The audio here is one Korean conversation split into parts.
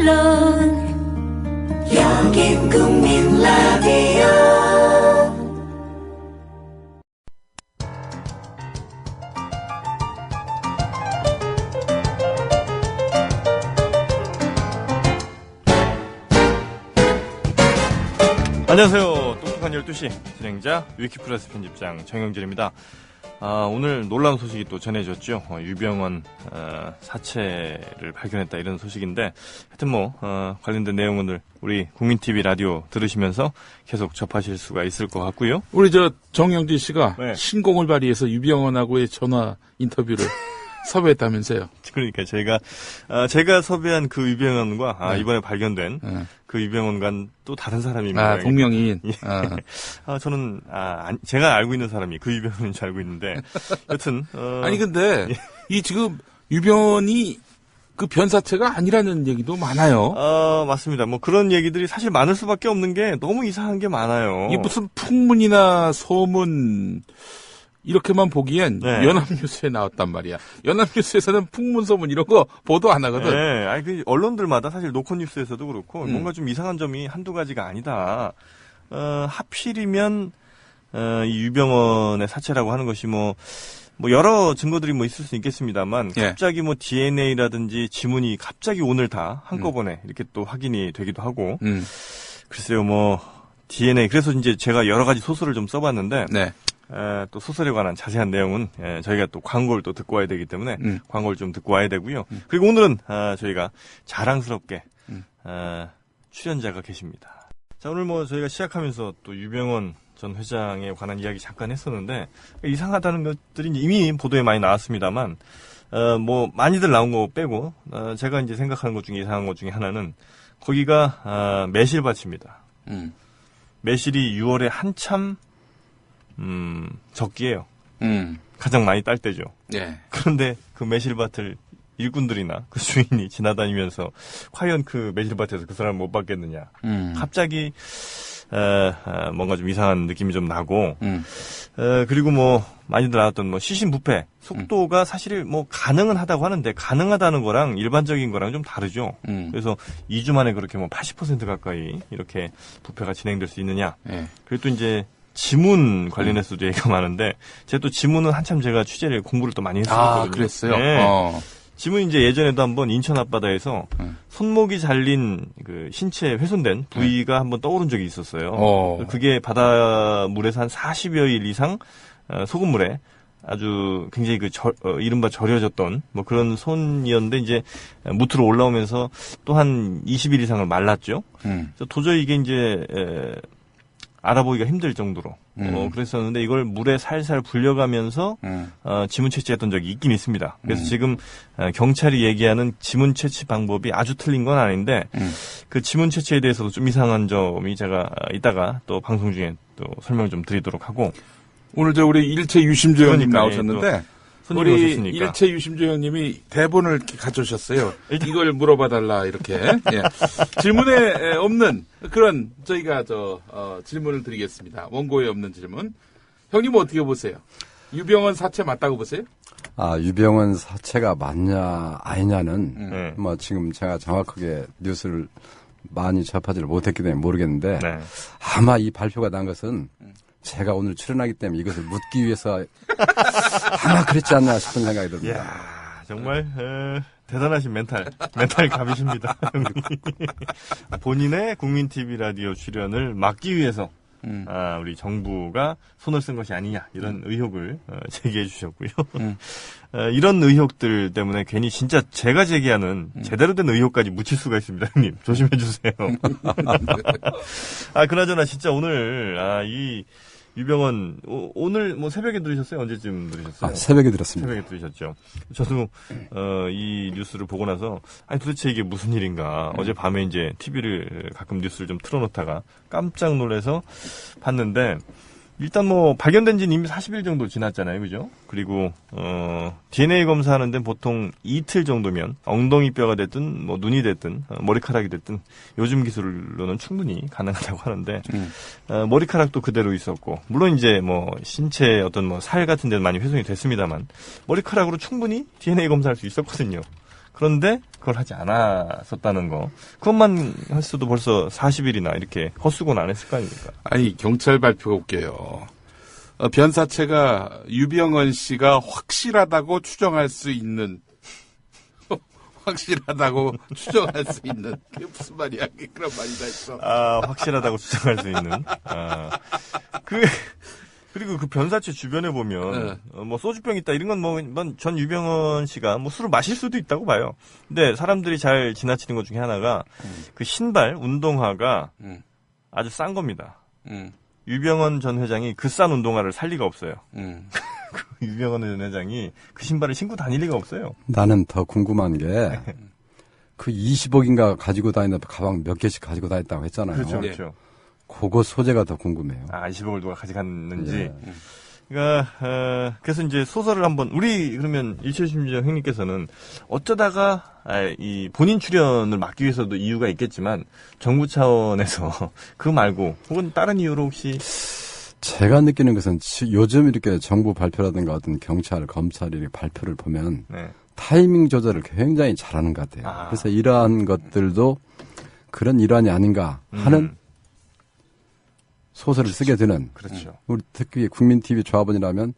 물론 여긴 국민 라디오. 안녕하세요. 똑똑한 12시 진행자 위키플러스 편집장 정영진입니다. 오늘 놀라운 소식이 또 전해졌죠. 유병원 사체를 발견했다 이런 소식인데 하여튼 관련된 내용은 우리 국민TV 라디오 들으시면서 계속 접하실 수가 있을 것 같고요. 우리 정영진 씨가 네. 신공을 발휘해서 유병원하고의 전화 인터뷰를 섭외했다면서요. 그러니까 제가 섭외한 그 유병원과 네. 이번에 발견된 네. 그 유병원과는 또 다른 사람입니다. 동명이인. 저는 제가 알고 있는 사람이 그 유병원인 줄 알고 있는데 여튼 아니 근데 이 지금 유병원이 그 변사체가 아니라는 얘기도 많아요. 맞습니다. 그런 얘기들이 사실 많을 수밖에 없는 게 너무 이상한 게 많아요. 이게 무슨 풍문이나 소문 이렇게만 보기엔 네. 연합뉴스에 나왔단 말이야. 연합뉴스에서는 풍문 소문 이런 거 보도 안 하거든. 네, 그 언론들마다 사실 노컷뉴스에서도 그렇고 뭔가 좀 이상한 점이 한두 가지가 아니다. 하필이면 이 유병원의 사체라고 하는 것이 여러 증거들이 있을 수 있겠습니다만 예. 갑자기 DNA라든지 지문이 갑자기 오늘 다 한꺼번에 이렇게 또 확인이 되기도 하고 글쎄요 DNA 그래서 이제 제가 여러 가지 소설을 좀 써봤는데 네. 또 소설에 관한 자세한 내용은 저희가 또 광고를 또 듣고 와야 되기 때문에 광고를 좀 듣고 와야 되고요. 그리고 오늘은 저희가 자랑스럽게 출연자가 계십니다. 자, 오늘 저희가 시작하면서 또 유병원 전 회장에 관한 이야기 잠깐 했었는데 이상하다는 것들이 이미 보도에 많이 나왔습니다만 많이들 나온 거 빼고 제가 이제 생각하는 것 중에 이상한 것 중에 하나는 거기가 매실밭입니다. 매실이 6월에 한참 적기예요. 가장 많이 딸 때죠. 예. 그런데 그 매실밭을 일꾼들이나 그 주인이 지나다니면서 과연 그 매실밭에서 그 사람을 못 봤겠느냐. 갑자기 뭔가 좀 이상한 느낌이 좀 나고 그리고 많이들 나왔던 시신부패 속도가 사실 가능은 하다고 하는데 가능하다는 거랑 일반적인 거랑 좀 다르죠. 그래서 2주 만에 그렇게 80% 가까이 이렇게 부패가 진행될 수 있느냐. 예. 그리고 또 이제 지문 관련해서도 얘기가 많은데 제가 또 지문은 한참 제가 공부를 또 많이 했었거든요. 그랬어요? 네. 지문 이제 예전에도 한번 인천 앞바다에서 손목이 잘린 그 신체 훼손된 부위가 한번 떠오른 적이 있었어요. 그게 바닷물에서 한 40여 일 이상 소금물에 아주 굉장히 이른바 절여졌던 그런 손이었는데 이제 무트로 올라오면서 또 한 20일 이상을 말랐죠. 그래서 도저히 이게 이제 알아보기가 힘들 정도로 그랬었는데 이걸 물에 살살 불려가면서 지문 채취했던 적이 있긴 있습니다. 그래서 지금 경찰이 얘기하는 지문 채취 방법이 아주 틀린 건 아닌데 그 지문 채취에 대해서도 좀 이상한 점이 제가 이따가 또 방송 중에 또 설명 좀 드리도록 하고 오늘 우리 일체 유심조 형님 나오셨는데 손님이 우리 오셨으니까. 일체 유심조 형님이 대본을 이렇게 가져오셨어요. 이걸 물어봐달라 이렇게. 예. 질문에 없는 그런 저희가 질문을 드리겠습니다. 원고에 없는 질문. 형님은 어떻게 보세요? 유병원 사체 맞다고 보세요? 유병원 사체가 맞냐 아니냐는 지금 제가 정확하게 뉴스를 많이 접하지를 못했기 때문에 모르겠는데 아마 이 발표가 난 것은 제가 오늘 출연하기 때문에 이것을 묻기 위해서 아마 그랬지 않나 싶은 생각이 듭니다. 이야, 정말 대단하신 멘탈 갑이십니다. 본인의 국민TV 라디오 출연을 막기 위해서 우리 정부가 손을 쓴 것이 아니냐 이런 의혹을 제기해 주셨고요. 이런 의혹들 때문에 괜히 진짜 제가 제기하는 제대로 된 의혹까지 묻힐 수가 있습니다. 형님 조심해 주세요. 그나저나 진짜 오늘 이 유병원 오늘 새벽에 들으셨어요? 언제쯤 들으셨어요? 새벽에 들었습니다. 새벽에 들으셨죠. 저도 이 뉴스를 보고 나서 도대체 이게 무슨 일인가. 어젯밤에 이제 TV를 가끔 뉴스를 좀 틀어놓다가 깜짝 놀라서 봤는데 일단 발견된 지는 이미 40일 정도 지났잖아요. 그죠? 그리고 DNA 검사하는 데는 보통 이틀 정도면 엉덩이 뼈가 됐든 눈이 됐든 머리카락이 됐든 요즘 기술로는 충분히 가능하다고 하는데 머리카락도 그대로 있었고 물론 이제 신체 어떤 살 같은 데는 많이 훼손이 됐습니다만 머리카락으로 충분히 DNA 검사할 수 있었거든요. 그런데 그걸 하지 않았었다는 거. 그것만 했어도 벌써 40일이나 이렇게 헛수고는 안 했을 거 아닙니까? 아니, 경찰 발표가 웃겨요. 변사체가 유병헌 씨가 확실하다고 추정할 수 있는 확실하다고 추정할 수 있는 그게 무슨 말이야? 그런 말이 다 있어. 아, 확실하다고 추정할 수 있는. 그리고 그 변사체 주변에 보면 뭐 소주병 있다 이런 건 뭐 전 유병헌 씨가 뭐 술을 마실 수도 있다고 봐요. 근데 사람들이 잘 지나치는 것 중에 하나가 그 신발 운동화가 아주 싼 겁니다. 유병헌 전 회장이 그 싼 운동화를 살 리가 없어요. 유병헌 전 회장이 그 신발을 신고 다닐 리가 없어요. 나는 더 궁금한 게 그 20억인가 가지고 다니는 가방 몇 개씩 가지고 다녔다고 했잖아요. 그렇죠, 그렇죠. 그거 소재가 더 궁금해요. 아, 20억을 누가 가져갔는지. 그러니까 그래서 이제 소설을 한번 우리 그러면 일철심지영 형님께서는 어쩌다가 이 본인 출연을 막기 위해서도 이유가 있겠지만 정부 차원에서 그거 말고 혹은 다른 이유로 혹시 제가 느끼는 것은 요즘 이렇게 정부 발표라든가 어떤 경찰, 검찰이 이렇게 발표를 보면 타이밍 조절을 굉장히 잘하는 것 같아요. 그래서 이러한 것들도 그런 일환이 아닌가 하는 소설을 쓰게 되는. 그렇죠. 우리 특히 국민TV 조합원이라면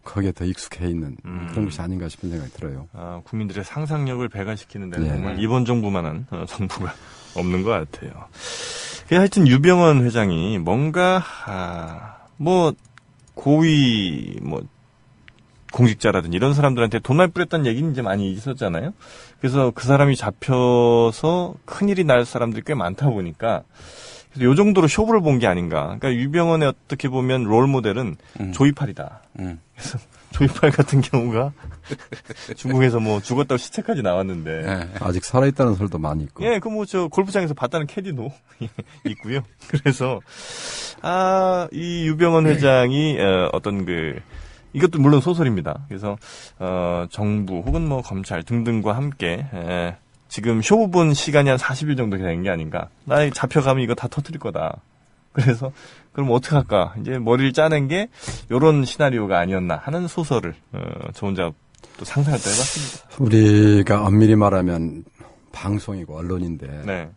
거기에 더 익숙해 있는 그런 것이 아닌가 싶은 생각이 들어요. 국민들의 상상력을 배가시키는 데는 정말 이번 정부만한 정부가 없는 것 같아요. 하여튼 유병헌 회장이 뭔가 뭐 고위 뭐 공직자라든지 이런 사람들한테 돈 많이 뿌렸다는 얘기는 이제 많이 있었잖아요. 그래서 그 사람이 잡혀서 큰일이 날 사람들이 꽤 많다 보니까 그래서 요 정도로 쇼부를 본 게 아닌가. 그러니까 유병헌의 어떻게 보면 롤 모델은 조이팔이다. 그래서 조이팔 같은 경우가 중국에서 뭐 죽었다고 시체까지 나왔는데 아직 살아있다는 설도 많이 있고. 예, 그 뭐 저 골프장에서 봤다는 캐디도 있고요. 그래서 이 유병헌 회장이 어떤 이것도 물론 소설입니다. 그래서 정부 혹은 뭐 검찰 등등과 함께 지금 쇼부 본 시간이 한 40일 정도 된 게 아닌가. 나 잡혀가면 이거 다 터뜨릴 거다. 그래서 그럼 어떻게 할까? 이제 머리를 짜낸 게 요런 시나리오가 아니었나 하는 소설을 저 혼자 또 상상을 또 해봤습니다. 우리가 엄밀히 말하면 방송이고 언론인데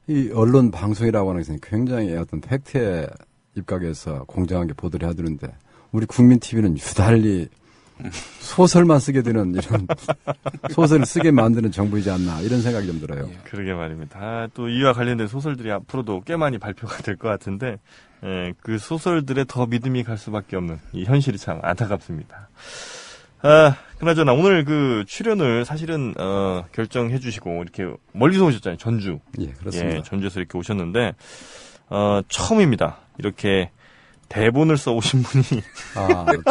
이 언론 방송이라고 하는 것은 굉장히 어떤 팩트에 입각해서 공정하게 보도를 해야 되는데 우리 국민TV는 유달리 소설만 쓰게 되는 이런 소설을 쓰게 만드는 정부이지 않나 이런 생각이 좀 들어요. 그러게 말입니다. 또 이와 관련된 소설들이 앞으로도 꽤 많이 발표가 될 것 같은데 그 소설들에 더 믿음이 갈 수밖에 없는 이 현실이 참 안타깝습니다. 그나저나 오늘 그 출연을 사실은 결정해 주시고 이렇게 멀리서 오셨잖아요. 전주. 예, 그렇습니다. 예, 전주에서 이렇게 오셨는데 처음입니다. 이렇게 대본을 써오신 분이.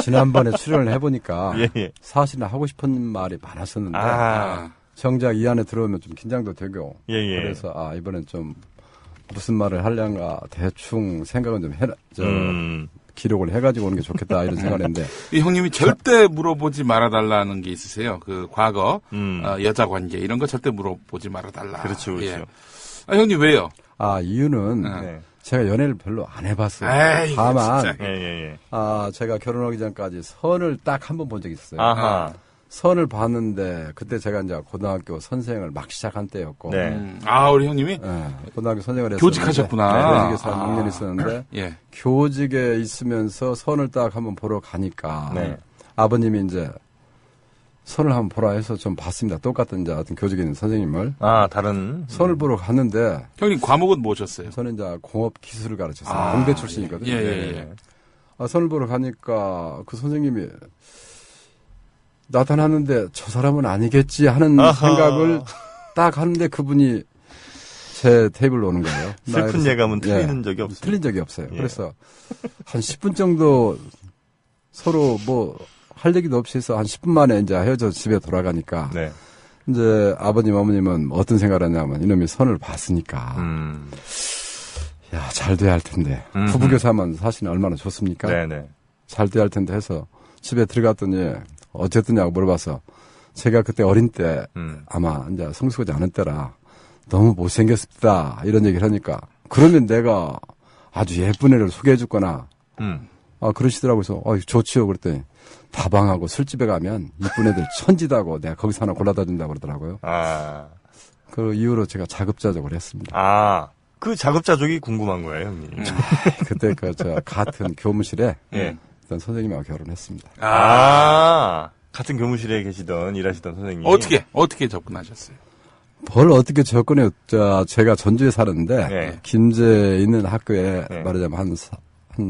지난번에 출연을 해보니까 예. 사실은 하고 싶은 말이 많았었는데 정작 이 안에 들어오면 좀 긴장도 되고 그래서 이번엔 좀 무슨 말을 하려는가 대충 생각은 좀 기록을 해가지고 오는 게 좋겠다 이런 생각을 했는데 형님이 절대 물어보지 말아달라는 게 있으세요. 그 과거 여자 관계 이런 거 절대 물어보지 말아달라. 그렇죠. 예. 형님 왜요? 이유는 제가 연애를 별로 안 해봤어요. 다만 제가 결혼하기 전까지 선을 딱 한 번 본 적이 있어요. 선을 봤는데 그때 제가 이제 고등학교 선생을 막 시작한 때였고. 우리 형님이? 고등학교 선생을 했었는데. 교직하셨구나. 교직에서 한 6년 있었는데 교직에 있으면서 선을 딱 한번 보러 가니까 아버님이 이제 선을 한번 보라 해서 좀 봤습니다. 똑같은 이제 어떤 교직에 있는 선생님을. 다른. 선을 보러 갔는데. 형님 과목은 뭐셨어요? 저는 이제 공업 기술을 가르쳤어요. 공대 출신이거든요. 선을 보러 가니까 그 선생님이 나타났는데 저 사람은 아니겠지 하는 생각을 딱 하는데 그분이 제 테이블로 오는 거예요. 슬픈 예감은 틀린 적이 없어요. 틀린 적이 없어요. 그래서 한 10분 정도 서로 할 얘기도 없이 해서 한 10분 만에 이제 헤어져 집에 돌아가니까 이제 아버님 어머님은 어떤 생각을 하냐면 이놈이 선을 봤으니까 잘 돼야 할 텐데 부부교사만 사실은 얼마나 좋습니까? 잘 돼야 할 텐데 해서 집에 들어갔더니 어쨌드냐고 물어봐서 제가 그때 어린 때 아마 이제 성숙하지 않은 때라 너무 못생겼습니다 이런 얘기를 하니까 그러면 내가 아주 예쁜 애를 소개해 줬거나 그러시더라고요. 그래서 좋지요 그랬더니 다방하고 술집에 가면 이쁜 애들 천지다고 내가 거기서 하나 골라다 준다고 그러더라고요. 그 이후로 제가 자급자족을 했습니다. 그 자급자족이 궁금한 거예요, 형님. 그때 저 같은 교무실에 있던 선생님하고 결혼했습니다. 같은 교무실에 계시던 일하시던 선생님. 어떻게 접근하셨어요? 뭘 어떻게 접근해요? 제가 전주에 사는데 김제에 있는 학교에 말하자면 한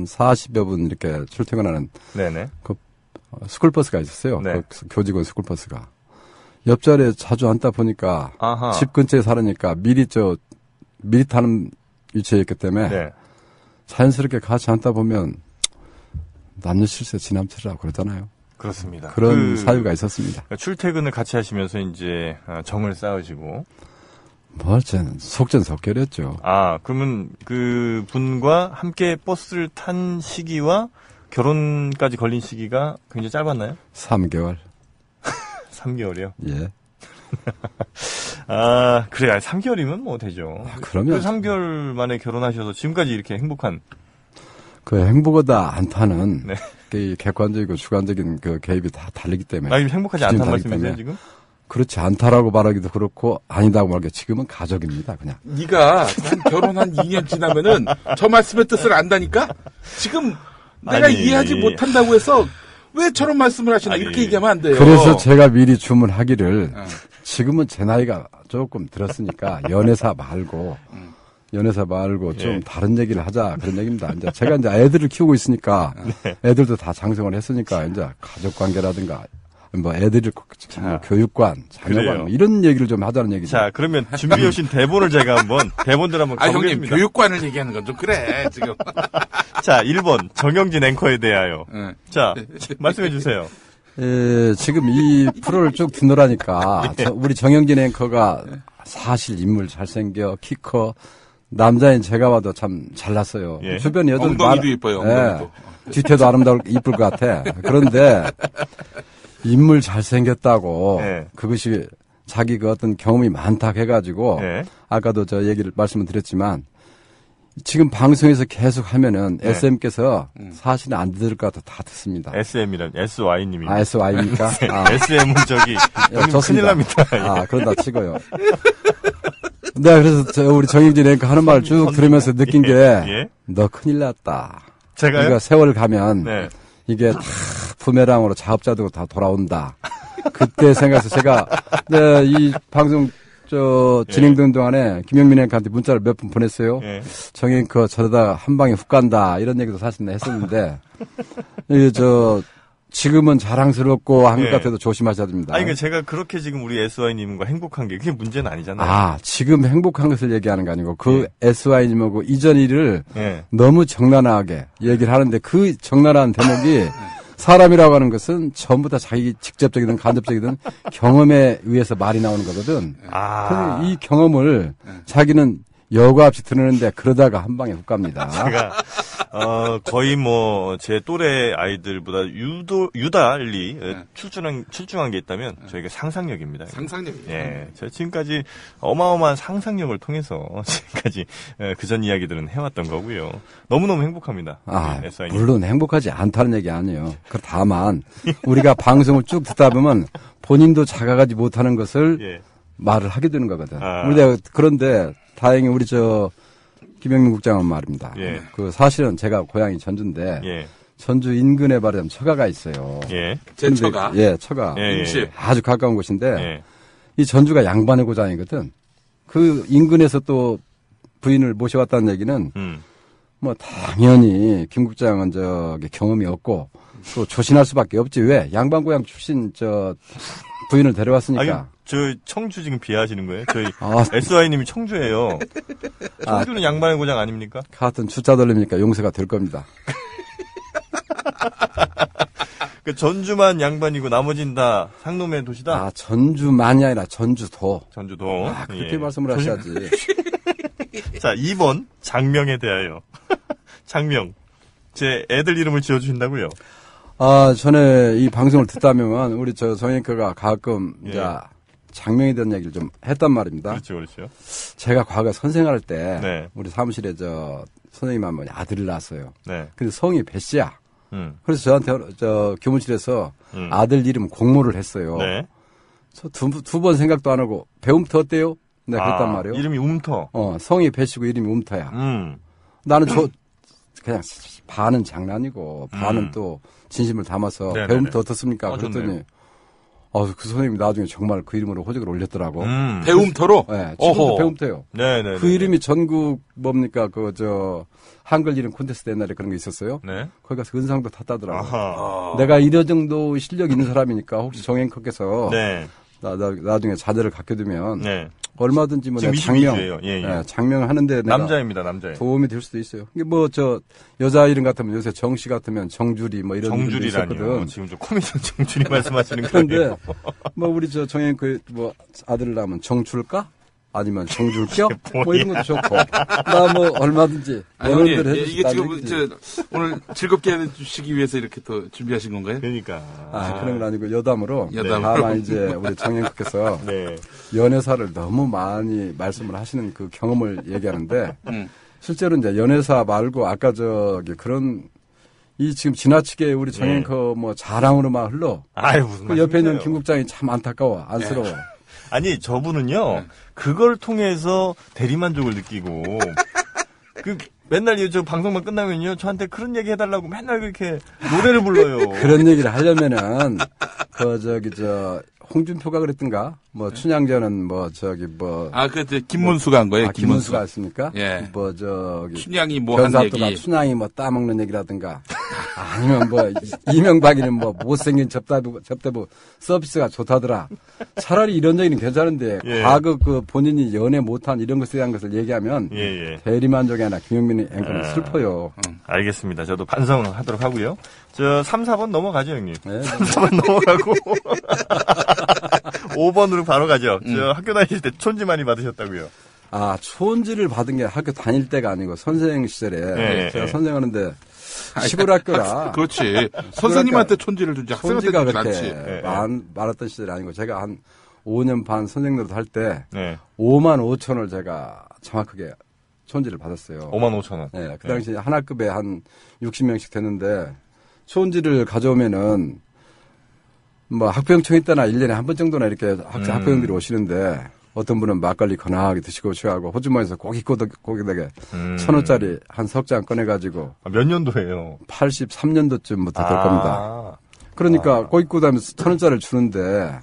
40여 분 이렇게 출퇴근하는 그 스쿨버스가 있었어요. 그 교직원 스쿨버스가. 옆자리에 자주 앉다 보니까 집 근처에 살으니까 미리 타는 위치에 있기 때문에 자연스럽게 같이 앉다 보면 남녀 실세 지남치라고 그러잖아요. 그렇습니다. 그런 사유가 있었습니다. 출퇴근을 같이 하시면서 이제 정을 쌓으시고. 저는 속전속결이었죠. 그러면 그 분과 함께 버스를 탄 시기와 결혼까지 걸린 시기가 굉장히 짧았나요? 3개월. 3개월이요? 예. 그래. 3개월이면 뭐 되죠. 그러면. 그 3개월 만에 결혼하셔서 지금까지 이렇게 행복한. 그 행복하다 않다는 그 객관적이고 주관적인 그 개입이 다 다르기 때문에. 행복하지 않다는 말씀이세요, 지금? 그렇지 않다라고 말하기도 그렇고 아니다고 말하기도 지금은 가족입니다, 그냥. 네가 결혼한 2년 지나면은 저 말씀의 뜻을 안다니까? 지금 내가 이해하지 못한다고 해서 왜 저런 말씀을 하시나 이렇게 얘기하면 안 돼요. 그래서 제가 미리 주문하기를 지금은 제 나이가 조금 들었으니까 연애사 말고 좀 다른 얘기를 하자 그런 얘기입니다. 이제 제가 이제 애들을 키우고 있으니까 애들도 다 장성을 했으니까 이제 가족 관계라든가 뭐 애들을 교육관, 자녀관 뭐 이런 얘기를 좀 하자는 얘기죠. 자, 그러면 준비해 오신 대본을 제가 대본대로 한번 가보겠습니다. 형님 교육관을 얘기하는 건 좀 그래 지금. 자, 1번 정영진 앵커에 대하여. 자, 말씀해 주세요. 지금 이 프로를 쭉 듣노라니까 우리 정영진 앵커가 사실 인물 잘생겨 키 커 남자인 제가 봐도 참 잘났어요. 주변 여자들 엉덩이도 이뻐요. 엉덩이도. 뒤태도 아름다울 이쁠 것 같아. 그런데 인물 잘생겼다고 그것이 자기 그 어떤 경험이 많다 해가지고 아까도 저 얘기를 말씀을 드렸지만 지금 방송에서 계속 하면은 SM께서 사실은 안 들을 것 같아 다 듣습니다. SM이란 SY님이. SY입니까? SM은 저기 큰일 납니다. 그런다 치고요. 네, 그래서 우리 정영진 앵커 하는 말 쭉 들으면서 느낀 게 너 큰일 났다. 제가요? 이거 세월 가면 이게 다 부메랑으로 자업자득으로 다 돌아온다. 그때 생각해서 제가 이 방송 진행되는 동안에 김영민 앵커한테 문자를 몇 번 보냈어요. 정 앵커 저러다 한 방에 훅 간다 이런 얘기도 사실 했었는데 지금은 자랑스럽고 한 것 같아도 조심하셔야 됩니다. 그러니까 제가 그렇게 지금 우리 SY님과 행복한 게 그게 문제는 아니잖아요. 지금 행복한 것을 얘기하는 거 아니고 그 SY님하고 이전 일을 너무 적나라하게 얘기를 하는데 그 적나라한 대목이 사람이라고 하는 것은 전부 다 자기 직접적이든 간접적이든 경험에 의해서 말이 나오는 거거든. 그래서 이 경험을 자기는 여과 없이 드러내는데 그러다가 한 방에 훅 갑니다. 제가 거의 뭐 제 또래 아이들보다 유달리 출중한 게 있다면 저희가 상상력입니다. 상상력이요. 제가 지금까지 어마어마한 상상력을 통해서 지금까지 그전 이야기들은 해왔던 거고요. 너무너무 행복합니다. 물론 행복하지 않다는 얘기 아니에요. 다만 우리가 방송을 쭉 듣다 보면 본인도 자각하지 못하는 것을 말을 하게 되는 거거든. 그런데 다행히 우리 김영민 국장은 말입니다. 그 사실은 제가 고향이 전주인데 전주 인근에 말하자면 처가가 있어요. 제 처가? 처가. 아주 가까운 곳인데 이 전주가 양반의 고장이거든. 그 인근에서 또 부인을 모셔왔다는 얘기는 뭐 당연히 김 국장은 경험이 없고 또 조신할 수밖에 없지. 왜? 양반 고향 출신 부인을 데려왔으니까. 저 청주 지금 비하하시는 거예요? 저희 SY님이 청주예요. 청주는 양반의 고장 아닙니까? 같은 주자 돌립니까 용서가 될 겁니다. 그 전주만 양반이고 나머지는 다 상놈의 도시다? 전주만이 아니라 전주도. 그렇게 말씀을 하셔야지. 자, 2번 장명에 대하여. 장명. 제 애들 이름을 지어주신다고요? 전에 이 방송을 듣다 보면 우리 정 앵커가 가끔 장명에 대한 얘기를 좀 했단 말입니다. 그렇죠. 제가 과거 선생할 때 우리 사무실에 선생님 한 분이 아들을 낳았어요. 근데 성이 배 씨야. 그래서 저한테 교무실에서 아들 이름 공모를 했어요. 네. 저 두 번 생각도 안 하고 배움터 어때요? 내가 그랬단 말이에요. 이름이 움터. 성이 배시고 이름이 움터야. 나는 그냥 반은 장난이고 반은 또 진심을 담아서 네네네. 배움터 어떻습니까? 그랬더니 그 선생님이 나중에 정말 그 이름으로 호적을 올렸더라고. 배움터로? 네, 지금도 배움터요. 네네. 그 이름이 전국 뭡니까 한글 이름 콘테스트 옛날에 그런 게 있었어요. 네. 거기 가서 은상도 탔다더라고. 내가 이런 정도 실력 있는 사람이니까 혹시 정앵커께서 네. 나중에 자제를 갖게 되면 네. 얼마든지 뭐 지금 장명, 22주예요. 예. 장명을 하는데 내가 남자입니다, 남자. 도움이 될 수도 있어요. 이게 여자 이름 같으면 요새 정씨 같으면 정주리 뭐 이런 이름도 있었거든. 지금 좀 코미디언 정주리 말씀하시는 그런데 거예요. 우리 정앵커 아들을 낳으면 정줄까? 아니면 정줄겨? 뭐 이런 것도 좋고. 나 얼마든지. 형님, 이게 지금 오늘 즐겁게 해주시기 위해서 이렇게 또 준비하신 건가요? 그러니까. 그런 건 아니고 여담으로. 다만 이제 우리 정앵커께서 네. 연애사를 너무 많이 말씀을 하시는 그 경험을 얘기하는데 실제로 이제 연애사 말고 아까 그런 지금 지나치게 우리 정앵커 자랑으로만 흘러. 무슨 그 옆에 있는 김 국장이 참 안타까워, 안쓰러워. 아니, 저분은요, 그걸 통해서 대리만족을 느끼고, 맨날 방송만 끝나면요, 저한테 그런 얘기 해달라고 맨날 그렇게 노래를 불러요. 그런 얘기를 하려면은, 홍준표가 그랬던가? 춘향전은 김문수가 한 거예요, 김문수가 했습니까? 예. 춘향이 한 얘기. 춘향이 따먹는 얘기라든가. 아니면 이명박이는 못생긴 접대부 서비스가 좋다더라. 차라리 이런 얘기는 괜찮은데, 과거 본인이 연애 못한 이런 것에 대한 것을 얘기하면, 대리만족이 아니라 김용민 앵커는 슬퍼요. 알겠습니다. 저도 반성하도록 하고요. 3, 4번 넘어가죠, 형님. 네, 3, 4번 넘어가고. 5번으로 바로 가죠. 학교 다니실 때 촌지 많이 받으셨다고요? 촌지를 받은 게 학교 다닐 때가 아니고 선생 시절에 제가 선생하는데 시골 학교라. 그렇지. 선생님한테 촌지를 주지 학생한테 주지 않지. 많았던 시절이 아니고 제가 한 5년 반 선생님으로 할 때 5만 5천을 제가 정확하게 촌지를 받았어요. 5만 5천 원. 네, 그 당시 한 학급에 한 60명씩 됐는데 촌지를 가져오면은 학부형청이 때나 1년에 한 번 정도나 이렇게 학부형들이 오시는데 어떤 분은 막걸리 건하게 드시고 취하고 호주머니에서 고기되게 1,000원짜리 한 석 장 꺼내가지고 몇 년도예요? 83년도쯤부터 될 겁니다. 그러니까 고깃구다면서 1,000원짜리를 주는데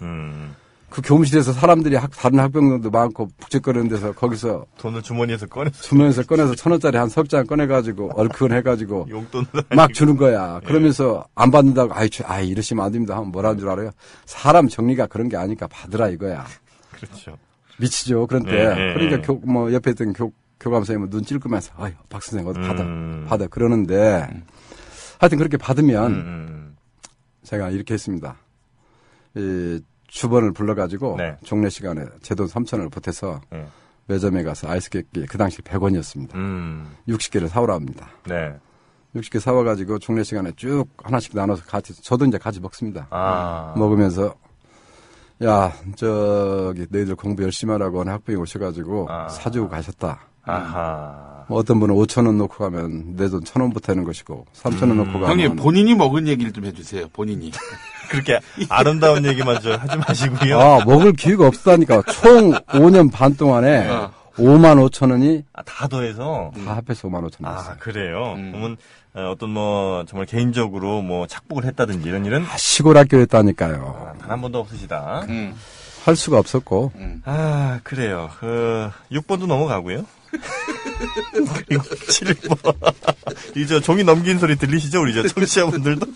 그 교무실에서 사람들이 다른 학부형들도 많고 북적거리는 데서 거기서 돈을 주머니에서 꺼내서 1,000원짜리 한 석 장 꺼내가지고 얼큰 해가지고 용돈을 막 주는 거야. 그러면서 안 받는다고 이러시면 안 됩니다 하면 뭐라는 줄 알아요? 사람 정리가 그런 게 아니까 받으라 이거야. 그렇죠. 미치죠. 그런데 그러니까 옆에 있던 교감 선생님은 눈 찔끄면서 박 선생 어디 받아 그러는데 하여튼 그렇게 받으면 제가 이렇게 했습니다. 주번을 불러가지고 종례 시간에 제 돈 3,000원을 보태서 매점에 가서 아이스케이크 그 당시 100원이었습니다. 60개를 사오라 합니다. 60개 사와가지고 종례 시간에 쭉 하나씩 나눠서 저도 이제 같이 먹습니다. 먹으면서 너희들 공부 열심히 하라고 하는 학부형이 오셔가지고 사주고 가셨다. 어떤 분은 5,000원 놓고 가면 내 돈 1,000원 보태는 것이고 3,000원 놓고 가면 형님 본인이 먹은 얘기를 좀 해주세요. 본인이. 그렇게 아름다운 얘기만 하지 마시고요. 먹을 기회가 없다니까. 총 5년 반 동안에 5만 5천 원이 다 더해서 다 합해서 5만 5천 원. 그래요. 그러면 어떤 정말 개인적으로 착복을 했다든지 이런 일은 시골 학교였다니까요. 단 한 번도 없으시다. 할 수가 없었고. 그래요. 6번도 넘어가고요. 그리고 7번. 이제 종이 넘긴 소리 들리시죠? 우리 청취자분들도.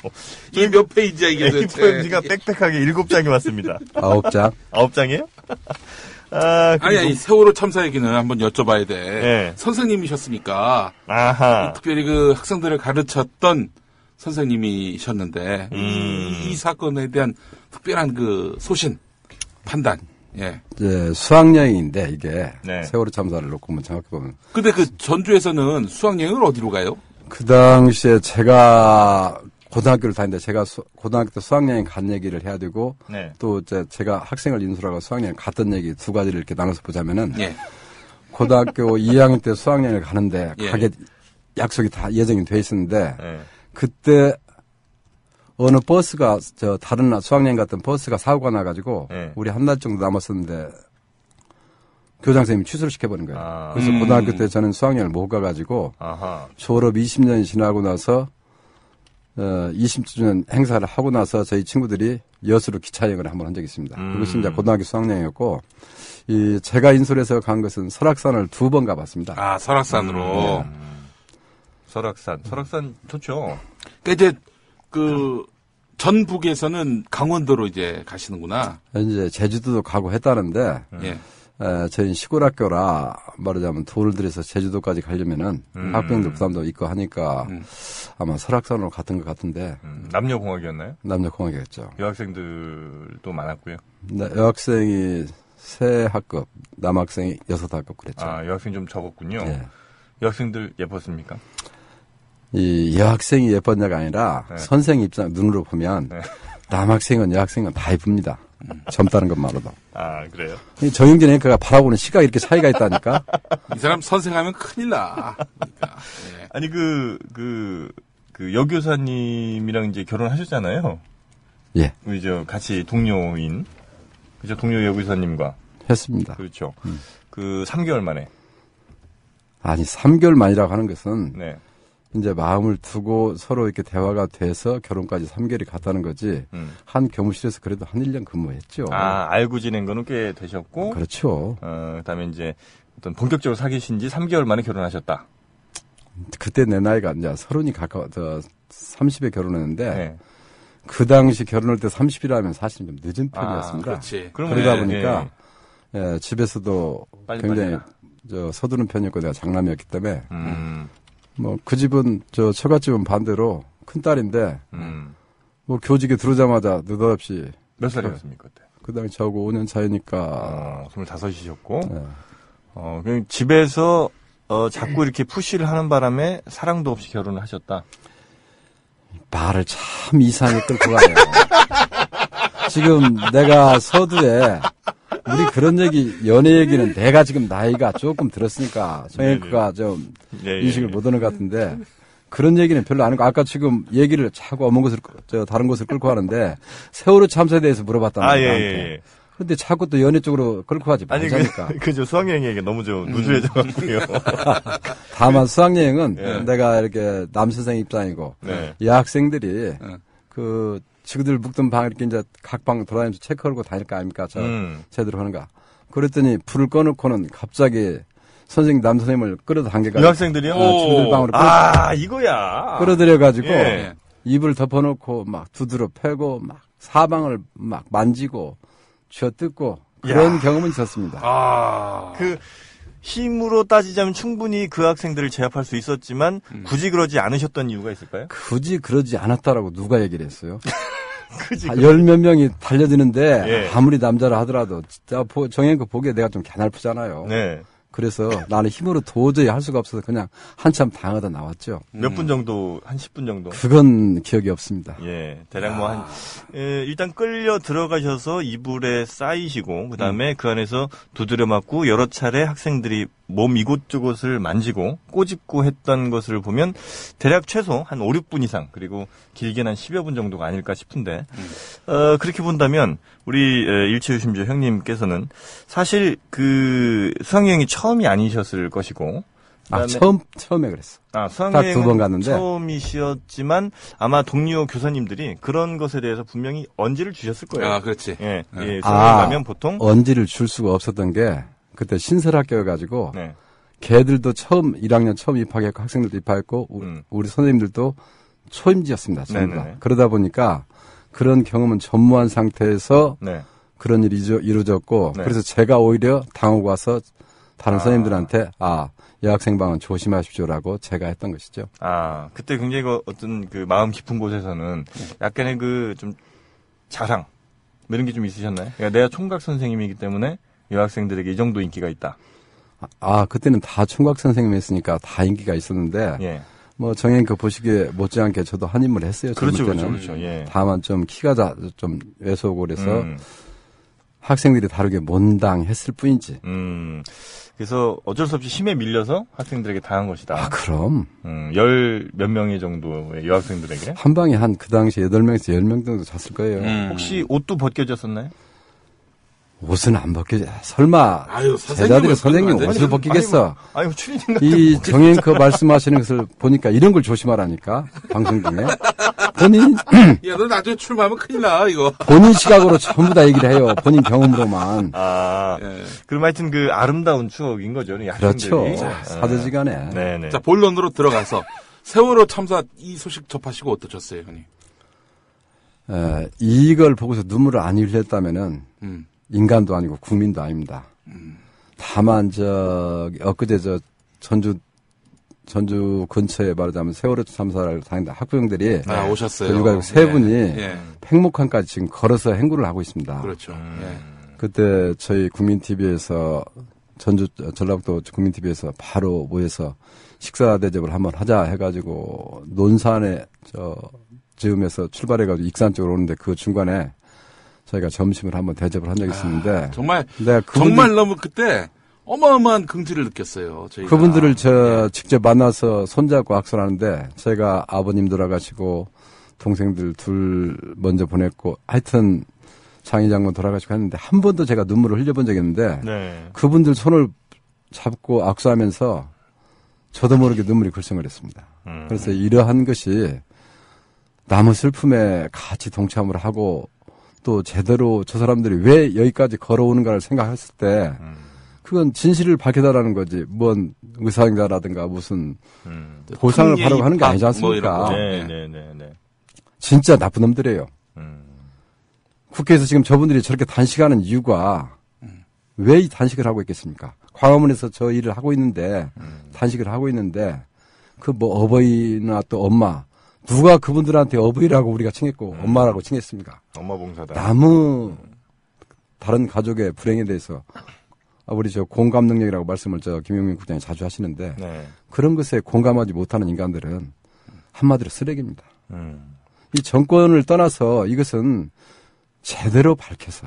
이게 몇 페이지야, 이게 도대체. A4용지가 빽빽하게 7장이 왔습니다. 9장? 9장이에요? 아니, 세월호 참사 얘기는 한번 여쭤봐야 돼. 선생님이셨으니까. 특별히 그 학생들을 가르쳤던 선생님이셨는데, 이 사건에 대한 특별한 그 소신, 판단. 수학여행인데 이게 세월호 참사를 놓고 보면 정확히 보면. 근데 그 전주에서는 수학여행을 어디로 가요? 그 당시에 제가 고등학교를 다니는데 제가 고등학교 때 수학여행 간 얘기를 해야 되고 또 제가 학생을 인수하고 수학여행 갔던 얘기 두 가지를 이렇게 나눠서 보자면은 고등학교 2학년 때 수학여행을 가는데 가게 약속이 다 예정이 돼 있었는데 그때 어느 버스가 다른 수학여행 갔던 버스가 사고가 나가지고 우리 한 달 정도 남았었는데 교장 선생님이 취소를 시켜버린 거예요. 그래서 고등학교 때 저는 수학여행을 못 가가지고 졸업 20년이 지나고 나서 20주년 행사를 하고 나서 저희 친구들이 여수로 기차여행을 한번 한 적이 있습니다. 그것이 이제 고등학교 수학여행이었고 제가 인솔에서 간 것은 설악산을 2번 가봤습니다. 아, 설악산으로. 설악산 좋죠. 그러니까 이제 전북에서는 강원도로 이제 가시는구나. 이제 제주도도 가고 했다는데 저희 시골 학교라 말하자면 돈을 들여서 제주도까지 가려면은 학생들 부담도 있고 하니까 아마 설악산으로 갔던 것 같은데. 남녀공학이었나요? 남녀공학이었죠. 여학생들도 많았고요. 네, 여학생이 3학급, 남학생이 6학급 그랬죠. 아, 여학생 좀 적었군요. 여학생들 예뻤습니까? 이 여학생이 예뻤냐가 아니라 선생 입장 눈으로 보면 남학생은 여학생은 다 예쁩니다. 젊다는 것만으로도. 아, 그래요? 정영진 앵커가 바라보는 시각이 이렇게 차이가 있다니까? 이 사람 선생하면 큰일 나. 그러니까. 아니, 여교사님이랑 이제 결혼하셨잖아요. 예. 우리 같이 동료인, 그죠? 동료 여교사님과. 했습니다. 그렇죠. 3개월 만에. 아니, 3개월 만이라고 하는 것은. 이제 마음을 두고 서로 이렇게 대화가 돼서 결혼까지 3개월이 갔다는 거지. 한 교무실에서 그래도 한 1년 근무했죠. 아, 알고 지낸 거는 꽤 되셨고. 그렇죠. 그다음에 이제 어떤 본격적으로 사귀신 지 3개월 만에 결혼하셨다. 그때 내 나이가 이제 30이 가까워, 30에 결혼했는데. 그 당시 결혼할 때 30이라면 사실 좀 늦은 편이었습니다. 그렇지. 그러다 보니까 집에서도 굉장히 서두른 편이었고 내가 장남이었기 때문에. 그 집은, 처갓집은 반대로 큰 딸인데, 교직에 들어오자마자 느닷없이. 몇 살이었습니까, 그때? 그 당시 저하고 5년 차이니까. 25이셨고. 그냥 집에서, 자꾸 이렇게 푸시를 하는 바람에 사랑도 없이 결혼을 하셨다. 말을 참 이상하게 끌고 가네요. 지금 내가 서두에, 우리 그런 연애 얘기는 내가 지금 나이가 조금 들었으니까, 정혜크가 좀 인식을 못 하는 것 같은데, 그런 얘기는 별로 안 하고, 아까 지금 얘기를 자꾸 다른 곳을 끌고 하는데, 세월호 참사에 대해서 물어봤단 말이에요. 나한테. 근데 자꾸 또 연애 쪽으로 끌고 가지 말자니까. 그죠. 수학여행 얘기가 너무 누수해져가지고요. 다만 수학여행은 내가 이렇게 남선생 입장이고, 여학생들이 지구들 묵던 방 이렇게 이제 각 방 돌아다니면서 체크 걸고 다닐 거 아닙니까? 제대로 하는가. 그랬더니 불을 꺼놓고는 갑자기 남선생님을 끌어당겨가지고. 여학생들이요? 친구들 방으로 이거야. 끌어들여가지고 입을 덮어놓고 막 두드러 패고 막 사방을 막 만지고 쥐어뜯고 그런 경험은 있었습니다. 힘으로 따지자면 충분히 그 학생들을 제압할 수 있었지만 굳이 그러지 않으셨던 이유가 있을까요? 굳이 그러지 않았다라고 누가 얘기를 했어요? 10몇 명이 달려드는데 아무리 남자라 하더라도 진짜 정혜그 보기에 내가 좀 갸날프잖아요. 그래서 나는 힘으로 도저히 할 수가 없어서 그냥 한참 당하다 나왔죠. 몇 분 정도, 한 10분 정도? 그건 기억이 없습니다. 대략 일단 끌려 들어가셔서 이불에 쌓이시고, 그 다음에 그 안에서 두드려 맞고 여러 차례 학생들이 몸 이곳저곳을 만지고 꼬집고 했던 것을 보면 대략 최소 한 5, 6분 이상, 그리고 길게는 한 10여 분 정도가 아닐까 싶은데, 그렇게 본다면 우리 일체유 심지어 형님께서는 사실 수학여행이 처음이 아니셨을 것이고, 처음에 그랬어. 수학여행은 딱 2번 갔는데 처음이셨지만 아마 동료 교사님들이 그런 것에 대해서 분명히 언지를 주셨을 거예요. 그렇지. 수학여행 가면 보통 언지를 줄 수가 없었던 게 그때 신설학교여가지고 걔들도 1학년 처음 입학했고 학생들도 입학했고 우리 선생님들도 초임지였습니다. 전부 다. 그러다 보니까 그런 경험은 전무한 상태에서 그런 일이 이루어졌고 그래서 제가 오히려 당하고 와서 다른 선생님들한테 여학생 방은 조심하십시오라고 제가 했던 것이죠. 그때 굉장히 어떤 마음 깊은 곳에서는 약간의 좀 자랑 이런 게 좀 있으셨나요? 그러니까 내가 총각 선생님이기 때문에 여학생들에게 이 정도 인기가 있다. 그때는 다 총각 선생님이었으니까 다 인기가 있었는데 정혜그 보시기에 못지않게 저도 한 인물 했어요. 그렇죠. 다만 좀 키가 좀 왜소고 그래서 학생들이 다르게 못당했을 뿐이지. 그래서 어쩔 수 없이 힘에 밀려서 학생들에게 당한 것이다. 아, 그럼. 10몇 명의 정도의 여학생들에게? 한 방에 그 당시 8명에서 10명 정도 잤을 거예요. 혹시 옷도 벗겨졌었나요? 옷은 안 벗겨져. 설마 아유, 제자들이 선생님 옷을 벗기겠어. 아니, 추리닝 이 정앵커 말씀하시는 것을 보니까 이런 걸 조심하라니까. 방송 중에. 본인 야, 너 나중에 출마하면 큰일 나, 이거. 본인 시각으로 전부 다 얘기를 해요. 본인 경험으로만. 예. 그럼 하여튼 그 아름다운 추억인 거죠. 그렇죠. 사도지간에. 네네. 자, 본론으로 들어가서 세월호 참사 이 소식 접하시고 어떠셨어요, 형님? 이걸 보고서 눈물을 안 흘렸다면은 인간도 아니고 국민도 아닙니다. 다만 엊그제 전주 근처에 말하자면 세월호 참사를 당한 학부형들이 오셨어요. 그리고 세 분이 팽목항까지 지금 걸어서 행구를 하고 있습니다. 그렇죠. 그때 저희 국민TV에서 전라북도 국민TV에서 바로 모여서 식사 대접을 한번 하자 해가지고 논산에 즈음에서 출발해가지고 익산 쪽으로 오는데 그 중간에 저희가 점심을 한번 대접을 한 적이 있었는데 정말 정말 너무 그때 어마어마한 긍지를 느꼈어요. 저희가. 그분들을 직접 만나서 손잡고 악수하는데 제가 아버님 돌아가시고 동생들 둘 먼저 보냈고 하여튼 장희 장군 돌아가시고 했는데 한 번도 제가 눈물을 흘려본 적이 있는데 그분들 손을 잡고 악수하면서 저도 모르게 눈물이 글썽거렸습니다. 그래서 이러한 것이 남의 슬픔에 같이 동참을 하고 또 제대로 저 사람들이 왜 여기까지 걸어오는가를 생각했을 때 그건 진실을 밝혀달라는 거지. 뭔 의사행자라든가 무슨 보상을 바라고 하는 게 아니지 않습니까? 네. 진짜 나쁜 놈들이에요. 국회에서 지금 저분들이 저렇게 단식하는 이유가 왜 이 단식을 하고 있겠습니까? 광화문에서 저 일을 하고 있는데 단식을 하고 있는데 그 뭐 어버이나 또 엄마 누가 그분들한테 어버이라고 우리가 칭했고 엄마라고 칭했습니까? 엄마 봉사다. 다른 가족의 불행에 대해서 우리 공감 능력이라고 말씀을 김용민 국장이 자주 하시는데 그런 것에 공감하지 못하는 인간들은 한마디로 쓰레기입니다. 이 정권을 떠나서 이것은 제대로 밝혀서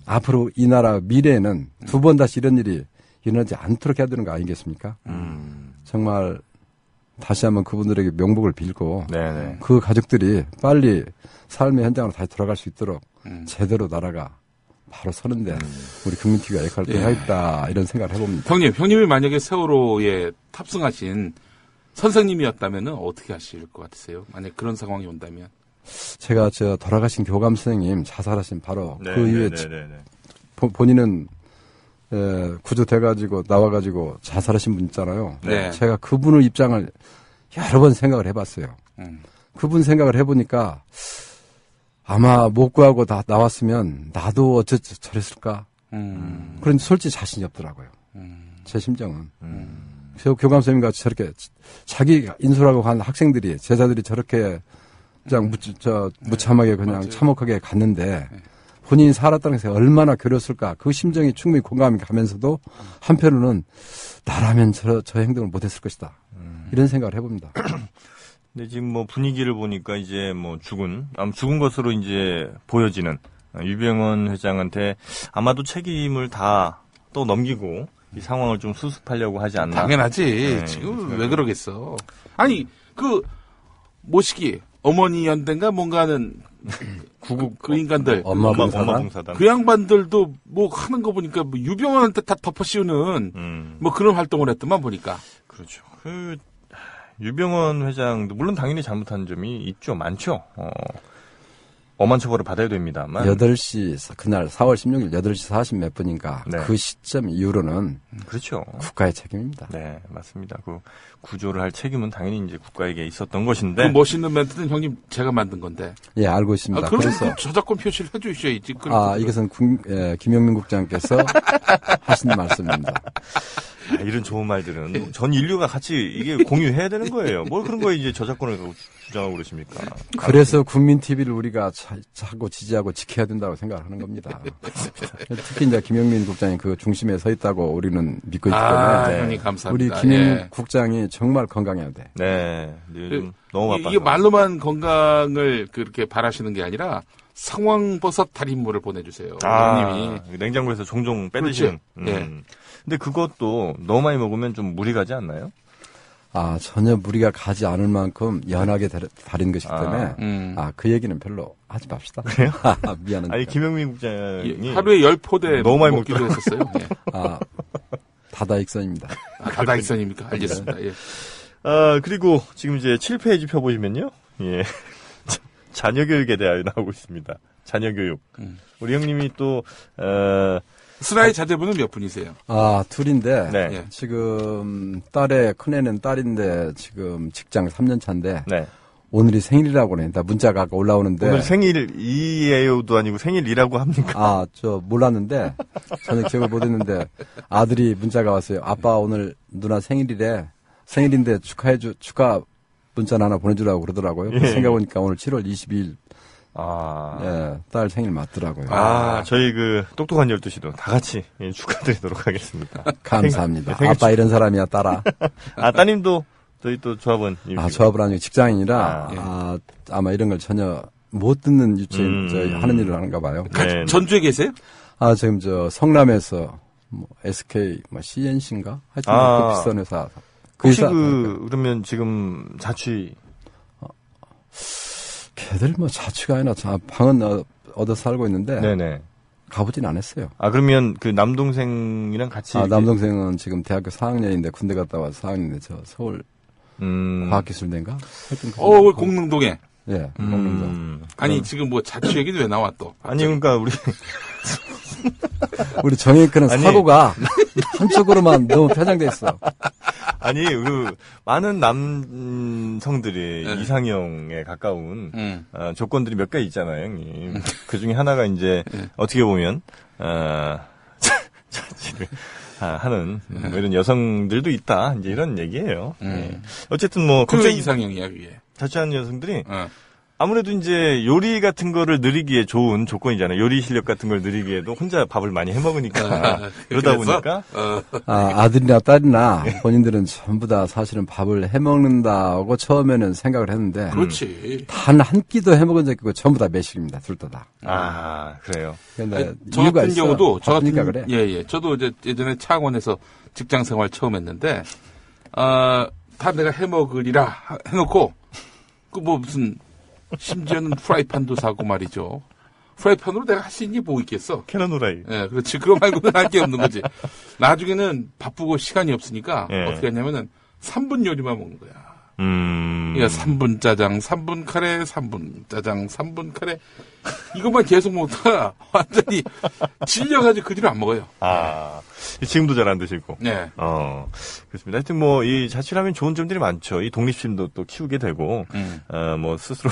앞으로 이 나라 미래에는 두 번 다시 이런 일이 일어나지 않도록 해야 되는 거 아니겠습니까? 정말 다시 한번 그분들에게 명복을 빌고 그 가족들이 빨리 삶의 현장으로 다시 돌아갈 수 있도록 제대로 나라가 바로 서는데 우리 국민TV가 역할을 하겠다 이런 생각을 해봅니다. 형님이 만약에 세월호에 탑승하신 선생님이었다면 어떻게 하실 것 같으세요? 만약 그런 상황이 온다면. 제가 돌아가신 교감 선생님 자살하신 바로 그 이후에 본인은 구조돼가지고 나와가지고 자살하신 분 있잖아요. 제가 그분의 입장을 여러 번 생각을 해봤어요. 그분 생각을 해보니까 아마 못 구하고 다 나왔으면 나도 저랬을까? 그런데 솔직히 자신이 없더라고요. 제 심정은. 저 교감 선생님 같이 저렇게 자기 인솔하고 간 학생들이 제자들이 저렇게 그냥 무참하게 그냥 참혹하게 갔는데 본인이 살았다는 것에 얼마나 괴로웠을까. 그 심정이 충분히 공감이 가면서도 한편으로는 나라면 저 행동을 못했을 것이다. 이런 생각을 해봅니다. 근데 지금 분위기를 보니까 이제 죽은 것으로 이제 보여지는 유병헌 회장한테 아마도 책임을 다 또 넘기고 이 상황을 좀 수습하려고 하지 않나. 당연하지. 지금 왜 그러겠어. 아니, 모시기, 어머니 연대인가 뭔가는 그 인간들. 엄마 봉사단. 그 양반들도 하는 거 보니까 유병헌한테 다 덮어씌우는 그런 활동을 했더만 보니까. 그렇죠. 유병헌 회장도 물론 당연히 잘못한 점이 있죠. 많죠. 엄한 처벌을 받아야 됩니다만. 8시, 그날 4월 16일 8시 40 몇 분인가. 그 시점 이후로는. 그렇죠. 국가의 책임입니다. 네, 맞습니다. 구조를 할 책임은 당연히 이제 국가에게 있었던 것인데. 그 멋있는 멘트는 형님 제가 만든 건데. 예, 알고 있습니다. 그래서 저작권 표시를 해주셔야지. 이것은 김영민 국장께서 하신 말씀입니다. 이런 좋은 말들은 전 인류가 같이 이게 공유해야 되는 거예요. 뭘 그런 거에 이제 저작권을 주장하고 그러십니까? 그래서 국민TV를 우리가 자꾸 지지하고 지켜야 된다고 생각을 하는 겁니다. 특히 이제 김영민 국장이 그 중심에 서 있다고 우리는 믿고 있기 때문에. 형님 감사합니다. 우리 김영민 국장이 정말 건강해야 돼. 네. 요즘 너무 바빠서. 이게 말로만 건강을 그렇게 바라시는 게 아니라 상황버섯 달인물을 보내주세요. 님이 냉장고에서 종종 빼드시는. 예. 근데 그것도 너무 많이 먹으면 좀 무리 가지 않나요? 전혀 무리가 가지 않을 만큼 연하게 다린 것이기 때문에, 그 얘기는 별로 하지 맙시다. 그래요? 미안합니다. 아니, 김영민 국장이. 하루에 10포대 너무 많이 먹기로 했었어요. 예. 다다익선입니다. 다다익선입니까? 알겠습니다. 예. 그리고 지금 이제 7페이지 펴보시면요. 예. 자녀 교육에 대하여 나오고 있습니다. 자녀 교육. 우리 형님이 또, 슬라이 자제분은 몇 분이세요? 둘인데, 네. 지금, 큰애는 딸인데, 지금 직장 3년 차인데, 네. 오늘이 생일이라고 그래. 문자가 아까 올라오는데. 오늘 생일이에요도 아니고 생일이라고 합니까? 몰랐는데, 전혀 기억을 못 했는데, 아들이 문자가 왔어요. 아빠 오늘 누나 생일이래. 생일인데 축하 문자나 하나 보내주라고 그러더라고요. 예. 생각해보니까 오늘 7월 22일. 예, 딸 생일 맞더라고요. 저희 똑똑한 12시도 다 같이 축하드리도록 하겠습니다. 감사합니다. 아빠 이런 사람이야, 딸아. 따님도 저희 또 조합원. 조합을 하는 직장인이라, 아마 이런 걸 전혀 못 듣는 유치원, 하는 일을 하는가 봐요. 네. 전주에 계세요? 지금 성남에서, SK, CNC인가? 하여튼 그 비슷한 회사. 혹시 그러면 지금 자취? 걔들 자취가 아니라 방은 얻어 살고 있는데. 네네. 가보진 않았어요. 그러면 남동생이랑 같이? 남동생은 지금 대학교 4학년인데 군대 갔다 와서 4학년인데 서울 과학기술대인가? 하여튼 공릉동에. 예, 공릉동. 아니, 지금 자취 얘기는 왜 나와 또? 아니, 그러니까 우리 정혜크는 사고가 한쪽으로만 너무 편향돼 있어. 아니, 많은 남성들이 이상형에 가까운, 조건들이 몇 가지 있잖아요, 형님. 그 중에 하나가 이제, 어떻게 보면, 자취를 하는, 이런 여성들도 있다. 이제 이런 얘기예요. 어쨌든 그게 이상형이야, 그게. 자취하는 여성들이, 아무래도 이제 요리 같은 거를 느리기에 좋은 조건이잖아요. 요리 실력 같은 걸 느리기에도 혼자 밥을 많이 해 먹으니까. 그러다 보니까. 아들이나 딸이나 본인들은 전부 다 사실은 밥을 해 먹는다고 처음에는 생각을 했는데. 그렇지. 단 한 끼도 해 먹은 적이 없고 전부 다 매식입니다. 둘 다. 그래요. 근데 저 같은 경우도, 그래. 예. 저도 예전에 차원에서 직장 생활 처음 했는데, 다 내가 해 먹으리라 해놓고, 무슨, 심지어는 프라이팬도 사고 말이죠. 프라이팬으로 내가 할 수 있니 뭐 있겠어. 캐논 후라이. 예, 그렇지. 그거 말고는 할 게 없는 거지. 나중에는 바쁘고 시간이 없으니까 어떻게 하냐면은 3분 요리만 먹는 거야. 그러니까 3분 짜장, 3분 카레, 3분 짜장, 3분 카레. 이것만 계속 먹다가 완전히 질려가지고 그 뒤로 안 먹어요. 지금도 잘 안 드시고. 네. 그렇습니다. 하여튼 이 자취하면 좋은 점들이 많죠. 이 독립심도 또 키우게 되고, 스스로.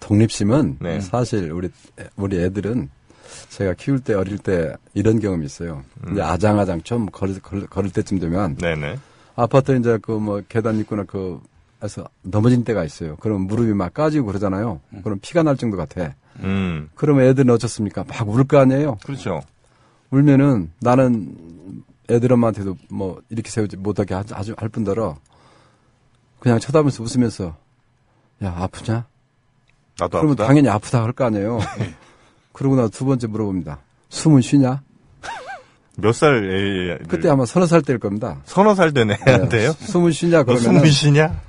독립심은 사실 우리 애들은 제가 키울 때 어릴 때 이런 경험이 있어요. 이제 아장아장 좀 걸을 때쯤 되면. 네네. 아파트 이제 계단 있거나 해서 넘어진 때가 있어요. 그럼 무릎이 막 까지고 그러잖아요. 그럼 피가 날 정도 같아. 그러면 애들은 어쩌습니까? 막 울 거 아니에요? 그렇죠. 울면은 나는 애들 엄마한테도 이렇게 세우지 못하게 아주 할 뿐더러 그냥 쳐다보면서 웃으면서 야, 아프냐? 나도 그러면 아프다. 당연히 아프다 할 거 아니에요. 그러고 나서 두 번째 물어봅니다. 숨은 쉬냐? 몇 살 애들? 그때 아마 30살 때일 겁니다. 30살 된 애한테요? 숨은 쉬냐? 그러면 숨은 쉬냐?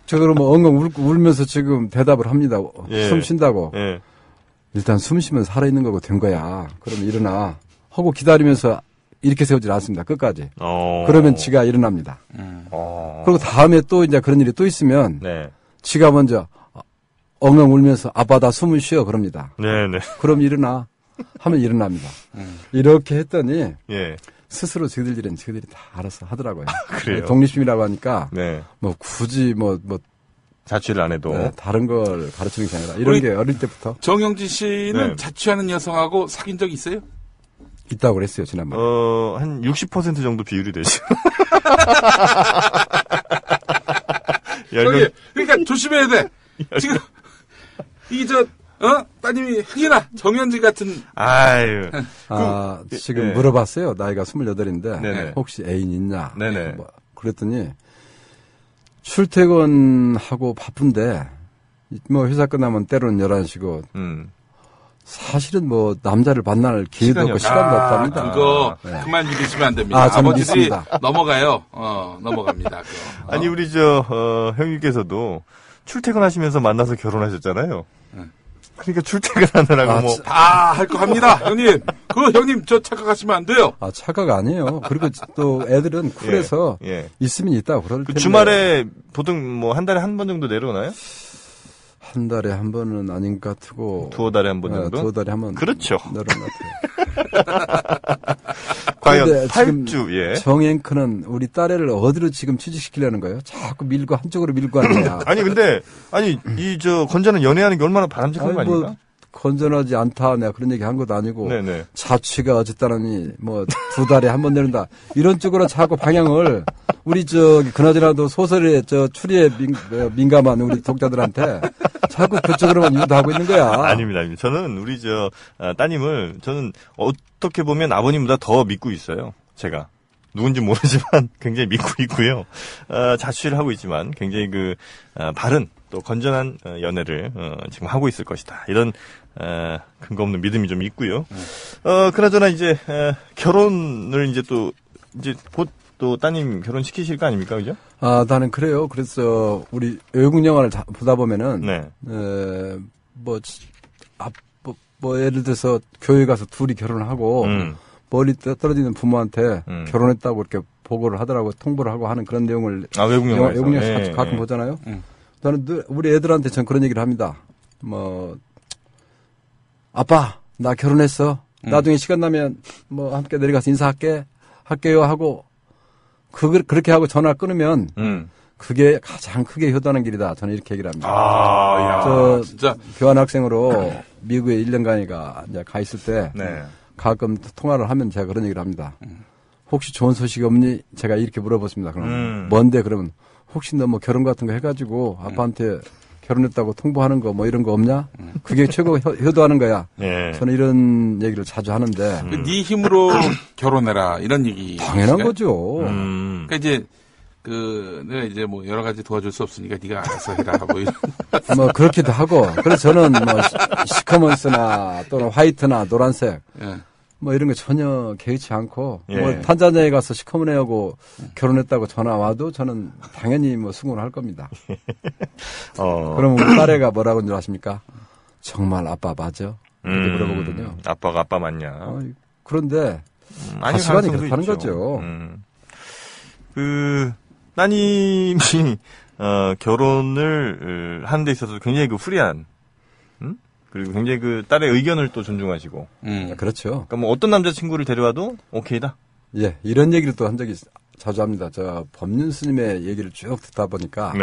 저 그러면 엉엉 울면서 지금 대답을 합니다. 예. 숨 쉰다고. 예. 일단 숨 쉬면 살아있는 거고 된 거야. 그러면 일어나. 하고 기다리면서 이렇게 세우질 않습니다. 끝까지. 그러면 지가 일어납니다. 그리고 다음에 또 이제 그런 일이 또 있으면 지가 먼저 엉엉 울면서 아빠 나 숨은 쉬어 그럽니다. 네네. 그럼 일어나. 하면 일어납니다. 이렇게 했더니 스스로 저희들 일은 저희들이 다 알아서 하더라고요. 그래요? 독립심이라고 하니까 굳이 자취를 안 해도 다른 걸 가르치는 게 아니라 이런 게 어릴 때부터. 정영진 씨는 자취하는 여성하고 사귄 적 있어요? 있다고 그랬어요 지난번에. 한 60% 정도 비율이 되죠. 그러니까 조심해야 돼. 지금 따님이 흥이나 정현지 같은. 아유. 지금 물어봤어요. 나이가 28인데 혹시 애인 있냐? 네네. 그랬더니 출퇴근하고 바쁜데 뭐 회사 끝나면 때로는 11시고 사실은 뭐 남자를 만날 기회도 없고 시간도 없답니다. 그거 그만 믿으시면 안 됩니다. 아버지들이 믿습니다. 넘어가요. 넘어갑니다. 아니 우리 형님께서도 출퇴근하시면서 만나서 결혼하셨잖아요. 그러니까 출퇴근하느라고 뭐 다 할 거 합니다, 형님. 형님 저 착각하시면 안 돼요. 착각 아니에요. 그리고 또 애들은 쿨해서 있으면 있다고 그럴 텐데. 주말에 보통 뭐 한 달에 한 번 정도 내려오나요? 한 달에 한 번은 아닌 것 같고. 두어 달에 한 번 정도? 두어 달에 한 번. 그렇죠. 내려온 것 같아요. 과연 8주, 정 앵커는 우리 딸애를 어디로 지금 취직시키려는 거예요? 자꾸 밀고, 한쪽으로 밀고 하는 거야. 아니, 근데, 건전한 연애하는 게 얼마나 바람직한 거 아닙니까? 건전하지 않다. 내가 그런 얘기 한 것도 아니고. 네네. 자취가 어쨌다느니, 두 달에 한 번 내린다. 이런 쪽으로 자꾸 방향을, 우리 그나저나도 소설의 추리에 민감한 우리 독자들한테 자꾸 그쪽으로만 유도하고 있는 거야. 아닙니다. 저는 우리 따님을 저는 어떻게 보면 아버님보다 더 믿고 있어요. 제가. 누군지 모르지만 굉장히 믿고 있고요. 자취를 하고 있지만 굉장히 바른 또 건전한 연애를 지금 하고 있을 것이다. 이런 근거 없는 믿음이 좀 있고요. 그나저나 결혼을 곧 또 따님 결혼시키실 거 아닙니까? 그죠? 나는 그래요. 그래서 우리 외국 영화를 보다 보면은 예를 들어서 교회 가서 둘이 결혼을 하고 멀리 떨어지는 부모한테 결혼했다고 이렇게 보고를 하더라고, 통보를 하고 하는 그런 내용을 외국 영화에서 가끔 보잖아요. 나는 우리 애들한테 전 그런 얘기를 합니다. 아빠 나 결혼했어. 나중에 시간 나면 함께 내려가서 할게요 하고 그렇게 하고 전화 끊으면 그게 가장 크게 효도하는 길이다. 저는 이렇게 얘기를 합니다. 진짜 교환학생으로 미국에 1년간이가 이제 가 있을 때 가끔 통화를 하면 제가 그런 얘기를 합니다. 혹시 좋은 소식이 없니? 제가 이렇게 물어봤습니다. 그럼 뭔데? 그러면 혹시 너 결혼 같은 거 해가지고 아빠한테 결혼했다고 통보하는 거 이런 거 없냐? 그게 최고 효도하는 거야. 저는 이런 얘기를 자주 하는데. 네 힘으로 결혼해라 이런 얘기. 당연한 거죠. 그러니까 내가 여러 가지 도와줄 수 없으니까 네가 알아서 해라 이런. 그렇기도 하고. 그래서 저는 시커먼스나 또는 화이트나 노란색 이런 거 전혀 개의치 않고 탄자니아에 가서 시커먼애하고 결혼했다고 전화 와도 저는 당연히 수긍을 할 겁니다. 그럼 우리 딸애가 뭐라고 줄 아십니까? 정말 아빠 맞아? 이렇게 물어보거든요. 아빠가 아빠 맞냐? 그런데 가치관이 그렇다는 거죠. 따님이 결혼을 하는 데 있어서 굉장히 프리한, 그리고 굉장히 딸의 의견을 또 존중하시고. 그렇죠. 그러니까 어떤 남자친구를 데려와도 오케이다? 예, 이런 얘기를 또 한 적이 자주 합니다. 법륜 스님의 얘기를 쭉 듣다 보니까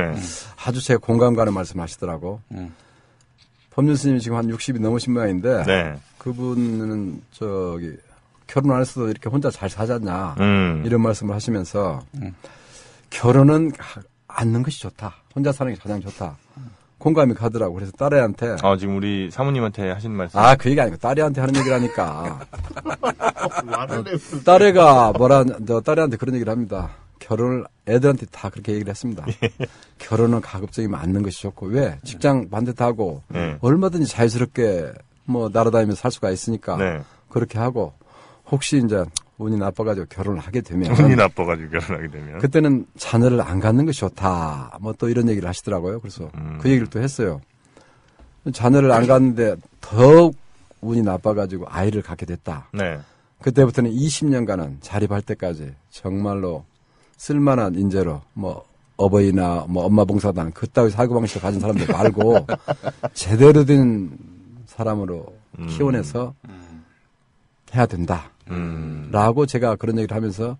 아주 제가 공감 가는 말씀 하시더라고. 법륜 스님이 지금 한 60이 넘으신 모양인데 그분은 결혼 안 했어도 이렇게 혼자 잘 사잖냐 이런 말씀을 하시면서 결혼은 않는 것이 좋다. 혼자 사는 게 가장 좋다. 공감이 가더라고. 그래서 딸애한테. 지금 우리 사모님한테 하시는 말씀. 그 얘기 아니고 딸애한테 하는 얘기라니까. 딸애가 딸애한테 그런 얘기를 합니다. 결혼을 애들한테 다 그렇게 얘기를 했습니다. 결혼은 가급적이면 않는 것이 좋고. 왜? 직장 반듯하고 얼마든지 자유스럽게 날아다니면서 살 수가 있으니까 그렇게 하고 혹시 운이 나빠가지고 결혼을 하게 되면. 그때는 자녀를 안 갖는 것이 좋다. 또 이런 얘기를 하시더라고요. 그래서 그 얘기를 또 했어요. 자녀를 안 갖는데 더욱 운이 나빠가지고 아이를 갖게 됐다. 그때부터는 20년간은 자립할 때까지 정말로 쓸만한 인재로 어버이나 엄마 봉사단 그따위 사고방식을 가진 사람들 말고 제대로 된 사람으로 키워내서 해야 된다. 라고 제가 그런 얘기를 하면서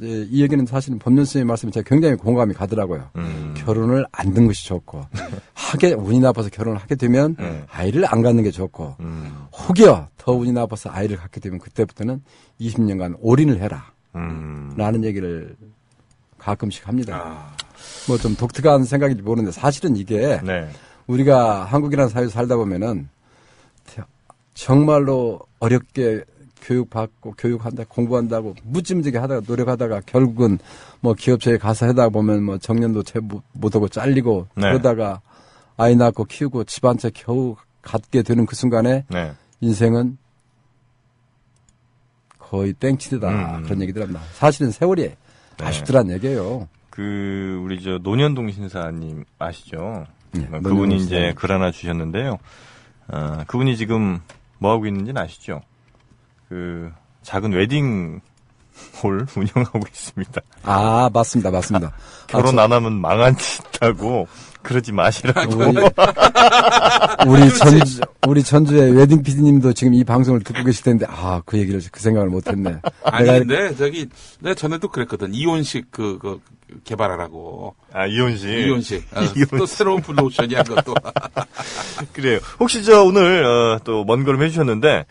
이 얘기는 사실은 법륜 스님의 말씀에 제가 굉장히 공감이 가더라고요. 결혼을 안 든 것이 좋고 운이 나빠서 결혼을 하게 되면 아이를 안 갖는 게 좋고 혹여 더 운이 나빠서 아이를 갖게 되면 그때부터는 20년간 올인을 해라 라는 얘기를 가끔씩 합니다. 좀 독특한 생각인지 모르는데 사실은 이게 우리가 한국이라는 사회에서 살다 보면은 정말로 어렵게 교육받고 교육한다 공부한다고 무찌무찌게 하다가 노력하다가 결국은 기업체에 가서 하다 보면 정년도 채 못하고 잘리고 그러다가 아이 낳고 키우고 집 한 채 겨우 갖게 되는 그 순간에 네. 인생은 거의 땡치다 그런 얘기들 합니다. 사실은 세월이 아쉽더란 얘기예요. 우리 노년동 신사님 아시죠? 네, 그분이 이제 글 하나 주셨는데요. 그분이 지금 뭐 하고 있는지는 아시죠? 작은 웨딩 홀 운영하고 있습니다. 아, 맞습니다. 결혼 안 하면 망한 짓다고 그러지 마시라고. 우리 전주의 웨딩 PD님도 지금 이 방송을 듣고 계실 텐데, 그 얘기를 그 생각을 못했네. 아니, 근데 내가 전에도 그랬거든. 이혼식 개발하라고. 이혼식. 또 새로운 블루오션이야, 그것도. 그래요. 혹시 오늘, 또 먼 걸음 해주셨는데,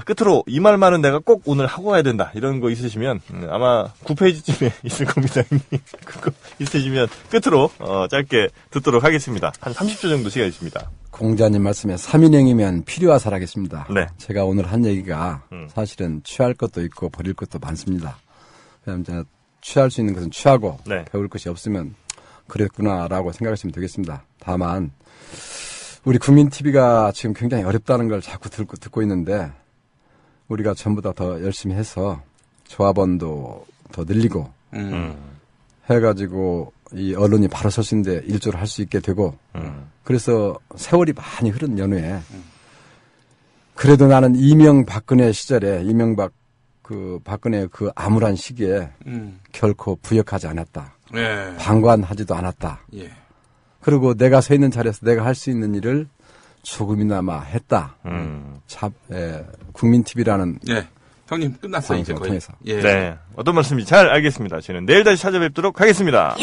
끝으로 이 말만은 내가 꼭 오늘 하고 가야 된다. 이런 거 있으시면, 아마 9페이지쯤에 있을 겁니다, 형님. 그거 있으시면 끝으로, 짧게 듣도록 하겠습니다. 한 30초 정도 시간 있습니다. 공자님 말씀에 3인행이면 필요하사라겠습니다. 네. 제가 오늘 한 얘기가 사실은 취할 것도 있고 버릴 것도 많습니다. 그냥 취할 수 있는 것은 취하고 네. 배울 것이 없으면 그랬구나라고 생각하시면 되겠습니다. 다만 우리 국민TV가 지금 굉장히 어렵다는 걸 자꾸 듣고 있는데 우리가 전부 다 더 열심히 해서 조합원도 더 늘리고 해가지고 이 언론이 바로 설 수 있는데 일조를 할 수 있게 되고 그래서 세월이 많이 흐른 연후에 그래도 나는 이명박근혜 시절에 박근혜 그 암울한 시기에 결코 부역하지 않았다. 예. 방관하지도 않았다. 예. 그리고 내가 서 있는 자리에서 내가 할 수 있는 일을 조금이나마 했다. 국민TV라는 예. 형님 끝났어요 이제 거의. 통해서. 예. 네. 어떤 말씀인지 잘 알겠습니다. 저는 내일 다시 찾아뵙도록 하겠습니다.